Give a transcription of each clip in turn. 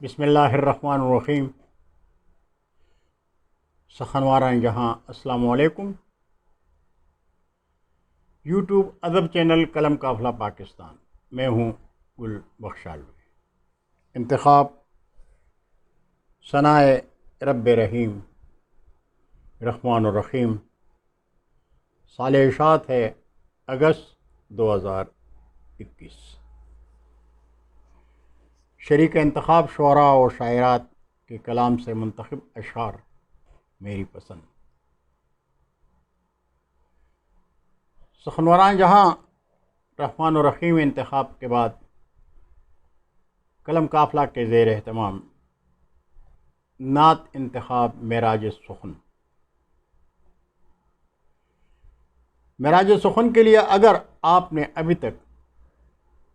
بسم اللہ الرحمن الرحیم۔ سخنواران جہاں السلام علیکم۔ یوٹیوب ادب چینل قلم قافلہ پاکستان، میں ہوں گل بخشالوی۔ انتخاب ثنائے رب رحیم رحمان الرحیم۔ سال اشاعت ہے اگست 2021۔ شریک انتخاب شعراء و شاعرات کے کلام سے منتخب اشعار میری پسند۔ سخنوران جہاں رحمان الرحیم انتخاب کے بعد قلم قافلہ کے زیر اہتمام نعت انتخاب معراج سخن۔ معراج سخن کے لیے اگر آپ نے ابھی تک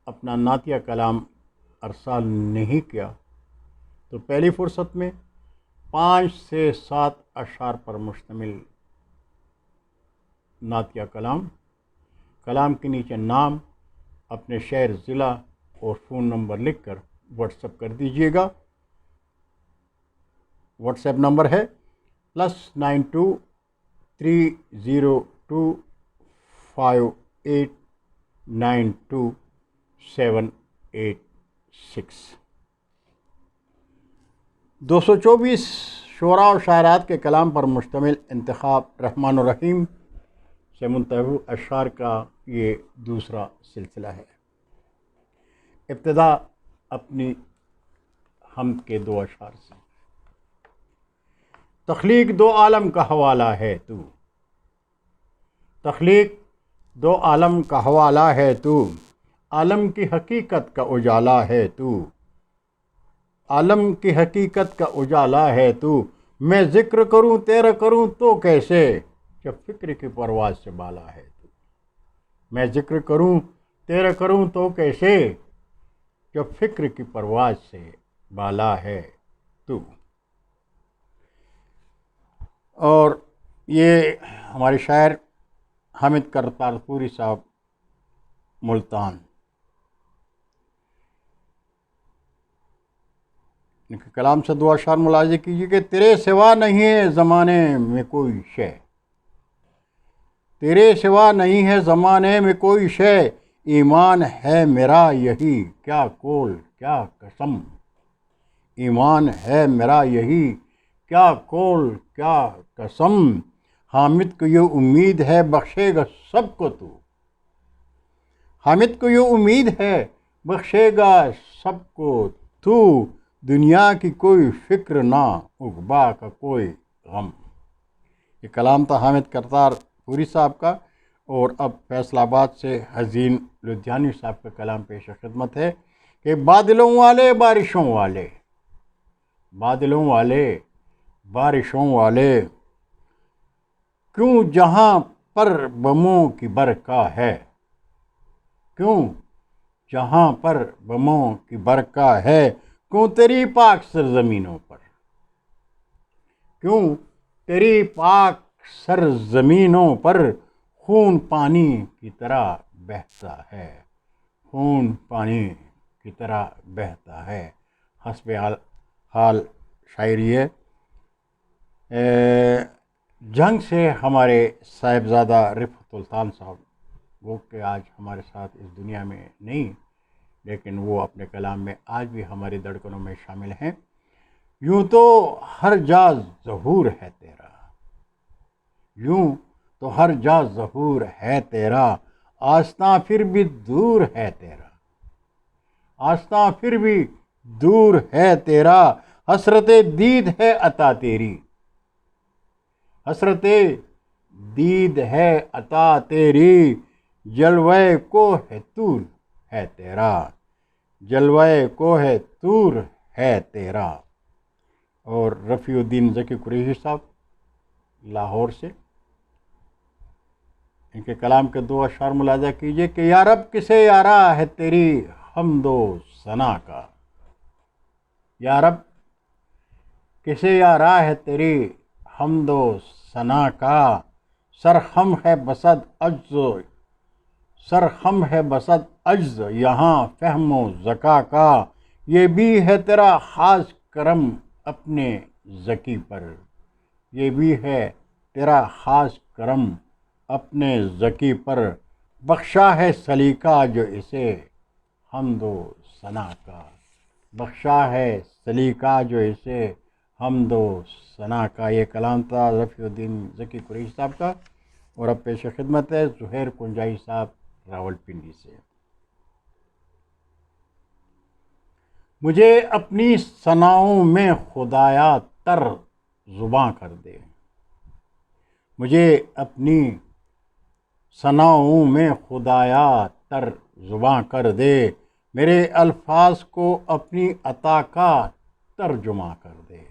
اپنا نعتیہ کلام ارسال نہیں کیا تو پہلی فرصت میں 5 سے 7 اشعار پر مشتمل نعتیہ کلام کے نیچے نام، اپنے شہر، ضلع اور فون نمبر لکھ کر واٹس ایپ کر دیجیے گا۔ واٹس ایپ نمبر ہے +923025892786۔ 224 شعراء و شاعرات کے کلام پر مشتمل انتخاب رحمان الرحیم سے منتخب اشعار کا یہ دوسرا سلسلہ ہے۔ ابتدا اپنی حمد کے 2 اشعار سے۔ تخلیق 2 عالم کا حوالہ ہے تو، تخلیق 2 عالم کا حوالہ ہے تو، عالم کی حقیقت کا اجالا ہے تو، عالم کی حقیقت کا اجالا ہے تو، میں ذکر کروں تیرا کروں تو کیسے، جب فکر کی پرواز سے بالا ہے تو، میں ذکر کروں تیرا کروں تو کیسے، جب فکر کی پرواز سے بالا ہے تو۔ اور یہ ہمارے شاعر حامد کرتار پوری صاحب ملتان، ان کے کلام سے 2 اشعار ملاحظہ کیجیے کہ تیرے سوا نہیں ہے زمانے میں کوئی شے، تیرے سوا نہیں ہے زمانے میں کوئی شے، ایمان ہے میرا یہی کیا قول کیا قسم، ایمان ہے میرا یہی کیا قول کیا قسم، حامد کو یہ امید ہے بخشے گا سب کو تو، حامد کو یہ امید ہے بخشے گا سب کو تو، دنیا کی کوئی فکر نہ عقبیٰ کا کوئی غم۔ یہ کلام تھا حامد کرتار پوری صاحب کا۔ اور اب فیصل آباد سے حزین لدھیانی صاحب کا کلام پیش خدمت ہے کہ بادلوں والے بارشوں والے، بادلوں والے بارشوں والے، کیوں جہاں پر بموں کی برکا ہے، کیوں جہاں پر بموں کی برکا ہے، کیوں تیری پاک سرزمینوں پر، کیوں تیری پاک سرزمینوں پر خون پانی کی طرح بہتا ہے، خون پانی کی طرح بہتا ہے۔ حسب حال شاعری ہے۔ جنگ سے ہمارے صاحبزادہ رفعت سلطان صاحب، وہ کہ آج ہمارے ساتھ اس دنیا میں نہیں، لیکن وہ اپنے کلام میں آج بھی ہماری دھڑکنوں میں شامل ہیں۔ یوں تو ہر جا ظہور ہے تیرا، یوں تو ہر جا ظہور ہے تیرا، آستاں پھر بھی دور ہے تیرا، آستاں پھر بھی دور ہے تیرا، حسرت دید ہے عطا تیری، حسرت دید ہے عطا تیری، جلوہ کوہ طور ہے تیرا، جلوہ کوہ طور ہے تیرا۔ اور رفیع الدین ذکی قریشی صاحب لاہور سے، ان کے کلام کے 2 اشعار ملاحظہ کیجیے کہ یا رب کسے یارا ہے تیری حمد و ثنا کا، یا رب کسے یارا ہے تیری حمد و ثنا کا، سرخم ہے بسد عجز، سرخم ہے بسد عجز یہاں فہم و ذکا کا، یہ بھی ہے تیرا خاص کرم اپنے ذکی پر، یہ بھی ہے تیرا خاص کرم اپنے ذکی پر، بخشا ہے سلیقہ جو اسے حمد و ثنا کا، بخشا ہے سلیقہ جو اسے حمد و ثنا کا۔ یہ کلام تھا رفیع الدین ذکی قریشی صاحب کا، اور اب پیش خدمت ہے زہیر کنجائی صاحب راولپنڈی سے۔ مجھے اپنی ثناؤں میں خدایا تر زباں کر دے، مجھے اپنی ثناؤں میں خدایا تر زباں کر دے، میرے الفاظ کو اپنی عطا کا ترجمہ کر دے،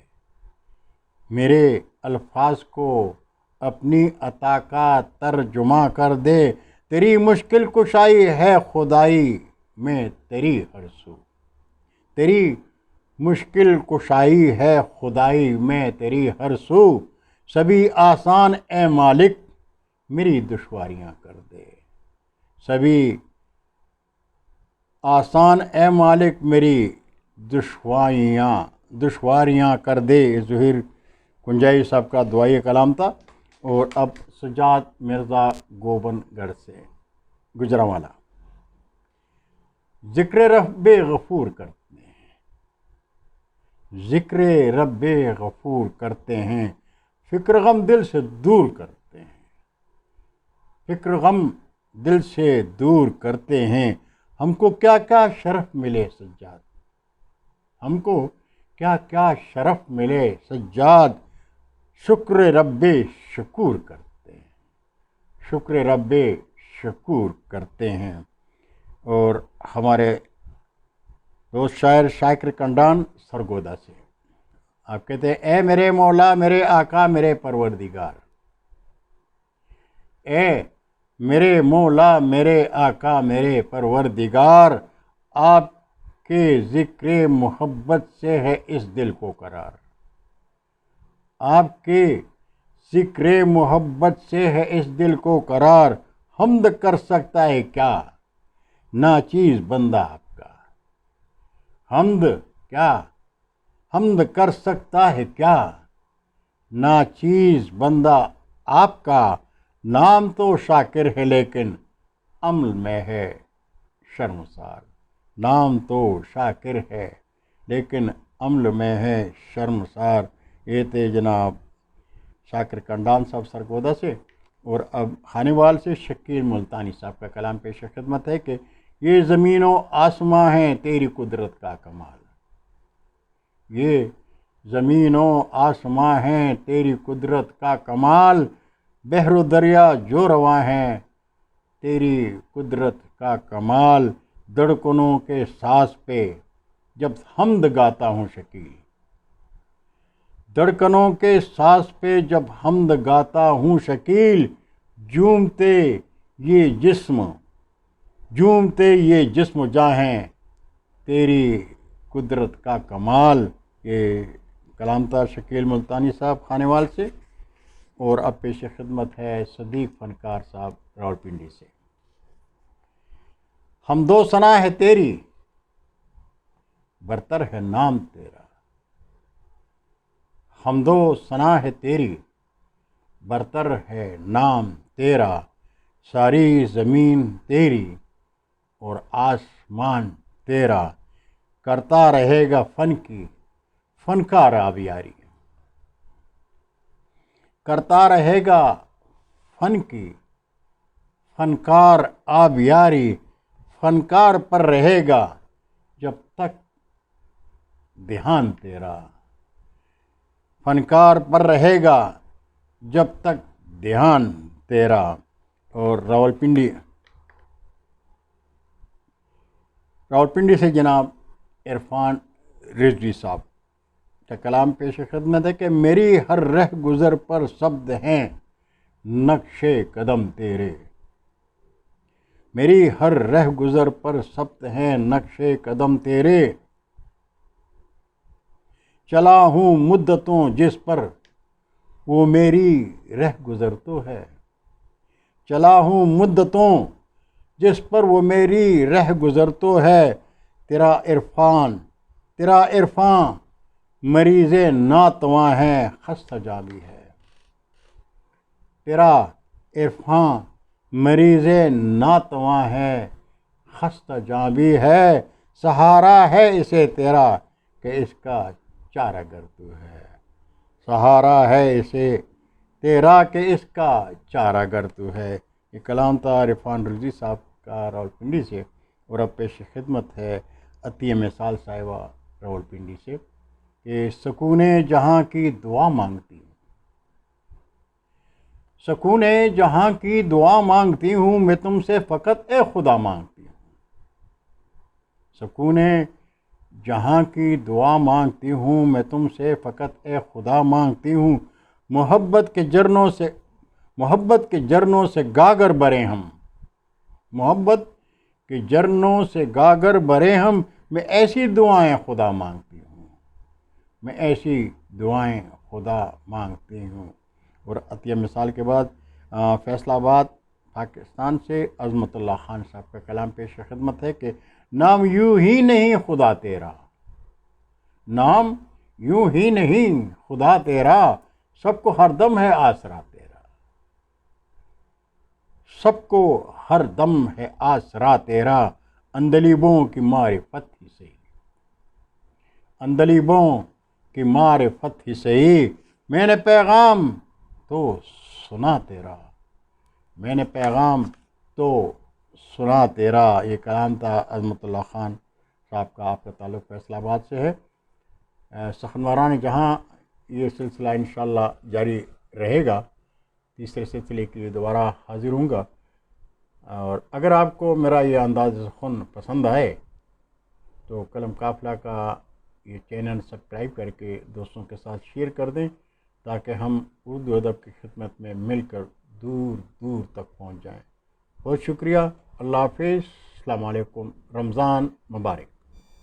میرے الفاظ کو اپنی عطا کا ترجمہ کر دے، تیری مشکل کشائی ہے خدائی میں تیری ہر سو، تیری مشکل کشائی ہے خدائی میں تیری ہر سو، سبھی آسان اے مالک میری دشواریاں کر دے، سبھی آسان اے مالک میری دشواریاں کر دے۔ زہیر کنجائی صاحب کا دعائی کلام تھا۔ اور اب سجاد مرزا گوبند گڑھ سے گجرانوالہ۔ ذکر رب غفور کرتے ہیں، ذکر رب غفور کرتے ہیں، فکر غم دل سے دور کرتے ہیں، فکر غم دل سے دور کرتے ہیں، ہم کو کیا کیا شرف ملے سجاد، ہم کو کیا کیا شرف ملے سجاد، شکر رب شکور کرتے ہیں، شکر رب شکور کرتے ہیں۔ اور ہمارے دوست شاعر شاکر کنڈان سرگودا سے آپ کہتے ہیں، اے میرے مولا میرے آقا میرے پروردگار، اے میرے مولا میرے آقا میرے پروردگار، آپ کے ذکر محبت سے ہے اس دل کو قرار، آپ کے ذکر محبت سے ہے اس دل کو قرار، حمد کر سکتا ہے کیا ناچیز بندہ آپ کا، حمد کر سکتا ہے کیا ناچیز بندہ آپ کا، نام تو شاکر ہے لیکن عمل میں ہے شرمسار، نام تو شاکر ہے لیکن عمل میں ہے شرمسار۔ یہ تھے جناب شاکر کنڈان صاحب سرگودا سے۔ اور اب خانیوال سے شکیل ملتانی صاحب کا کلام پیش خدمت ہے کہ یہ زمین و آسماں ہیں تیری قدرت کا کمال، یہ زمین و آسماں ہیں تیری قدرت کا کمال، بحر و دریا جو رواں ہیں تیری قدرت کا کمال، دھڑکنوں کے ساز پہ جب حمد گاتا ہوں شکیل، دھڑکنوں کے ساز پہ جب حمد گاتا ہوں شکیل، جھومتے یہ جسم جاہیں تیری قدرت کا کمال۔ یہ کلام تھا شکیل ملتانی صاحب خانیوال سے۔ اور اب پیش خدمت ہے صدیق فنکار صاحب راولپنڈی سے۔ حمد و ثنا ہے تیری برتر ہے نام تیرا، حمد و ثنا ہے تیری برتر ہے نام تیرا، ساری زمین تیری اور آسمان تیرا، کرتا رہے گا فنکار آبیاری، کرتا رہے گا فنکار آبیاری، فنکار پر رہے گا جب تک دھیان تیرا، فنکار پر رہے گا جب تک دھیان تیرا۔ اور راولپنڈی سے جناب عرفان رضوی صاحب کا کلام پیش خدمت ہے کہ میری ہر رہ گزر پر شبد ہیں نقش قدم تیرے، میری ہر رہ گزر پر شبد ہیں نقش قدم تیرے، چلا ہوں مدتوں جس پر وہ میری رہ گزر تو ہے، چلا ہوں مدتوں جس پر وہ میری رہ گزر تو ہے، تیرا عرفان تیرا عرفاں مریض ناتواں ہے خستہ جاں بھی ہے، تیرا عرفاں مریض ناتواں ہے خستہ جاں بھی ہے، سہارا ہے اسے تیرا کہ اس کا چارہ گر تو ہے، سہارا ہے اسے تیرا کہ اس کا چارہ گر تو ہے۔ یہ کلام تھا عرفان رضوی صاحب کا راولپنڈی سے، اور اب پیش خدمت ہے عطیہ مثال صاحبہ راولپنڈی سے کہ سکون جہاں کی دعا مانگتی ہوں، سکون جہاں کی دعا مانگتی ہوں میں تم سے فقط اے خدا مانگتی ہوں، سکون جہاں کی دعا مانگتی ہوں میں تم سے فقط اے خدا مانگتی ہوں، محبت کے جرنوں سے گاگر برے ہم، محبت کے جرنوں سے گاگر برے ہم، میں ایسی دعائیں خدا مانگتی ہوں، میں ایسی دعائیں خدا مانگتی ہوں۔ اور عطیہ مثال کے بعد فیصل آباد پاکستان سے عظمت اللہ خان صاحب کا کلام پیش خدمت ہے کہ نام یوں ہی نہیں خدا تیرا، نام یوں ہی نہیں خدا تیرا، سب کو ہر دم ہے آسرا تیرا، سب کو ہر دم ہے آسرا تیرا، اندلیبوں کی معرفت ہی سے، اندلیبوں کی معرفت ہی سے، میں نے پیغام تو سنا تیرا، میں نے پیغام تو سنا تیرا۔ یہ کلام تھا عظمت اللہ خان صاحب کا، آپ کا تعلق فیصل آباد سے ہے۔ سخنواران جہاں یہ سلسلہ انشاءاللہ جاری رہے گا، تیسرے سلسلے کے لیے دوبارہ حاضر ہوں گا، اور اگر آپ کو میرا یہ انداز خن پسند آئے تو قلم قافلہ کا یہ چینل سبسکرائب کر کے دوستوں کے ساتھ شیئر کر دیں، تاکہ ہم اردو ادب کی خدمت میں مل کر دور دور تک پہنچ جائیں۔ بہت شکریہ، اللہ حافظ، السلام علیکم، رمضان مبارک۔